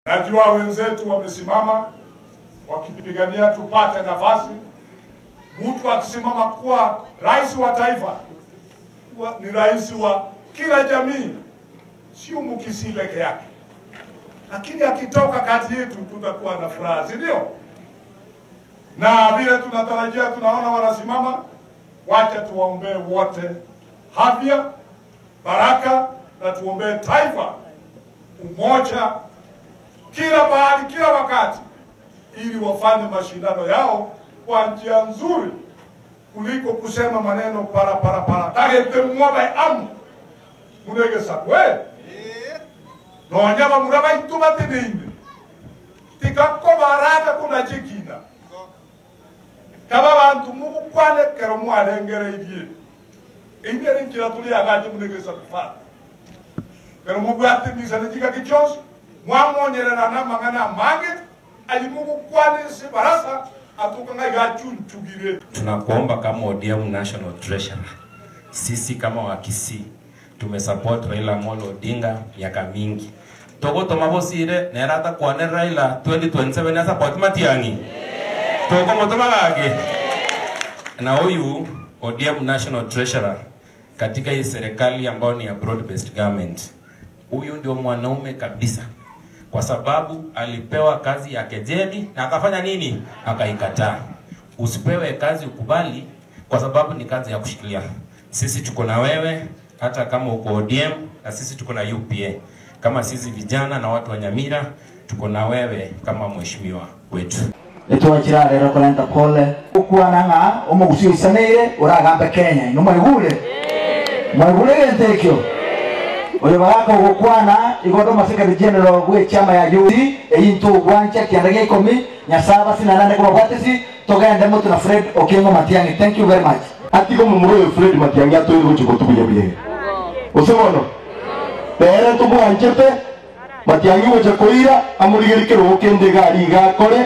Najua wenzetu wamesimama wakipigania tupate nafasi. Mtu akisimama kuwa rais wa taifa, ni rais wa kila jamii, sio Mkisii peke yake. Lakini akitoka kati yetu tutakuwa na furaha, ndio? Na vile tunatarajia, tunaona wanasimama, wacha tuwaombee wote afya, baraka, na tuombee taifa umoja kila bahali, kila wakati, ili wafanye mashindano yao kwa njia nzuri kuliko kusema maneno para. Tagete mwabai amu munege sakwe no nyama muraba ituma tininde tikako baraka kuna jikina kaba bantu mukwane kero mwalengere ibye nkira tuli agaje munege sakfa kero mubwate misana jika kichos mwamonyerera na mangana mange alimukwane sibarasa. Tunakuomba kama ODM National Treasurer, sisi kama Wakisii tumesupport Raila Amolo Odinga miaka mingi. Togo tomabosire nerata kwane Raila 2027 na support Matiang'i. Togo motomagage. Na huyu ODM National Treasurer katika hii serikali ambayo ni ya broad based government, huyu ndio mwanaume kabisa. Kwa sababu alipewa kazi ya kejeli na akafanya nini? Akaikataa. Usipewe kazi ukubali, kwa sababu ni kazi ya kushikilia. Sisi tuko na wewe hata kama uko ODM, na sisi tuko na UPA. Kama sisi vijana na watu wa Nyamira tuko na wewe kama mheshimiwa wetu. Nitwachira rero kolenta pole ukwana nga omugusio isanire uragambe Kenya no mwigule ntekyo oyo bako gukwana igodo masika general gwe chama ya UD eyintu gwancha kiandage 10 nyasaba sinanane kwa batisi togende mutu na Fred Okengo Matiang'i. Thank you very much. Atiko mumuro Fred Matiang'i atoiro chikotu kuyabiye osebono bere to bwanchete Matiang'i woche koira amurigerikero okende gari gakore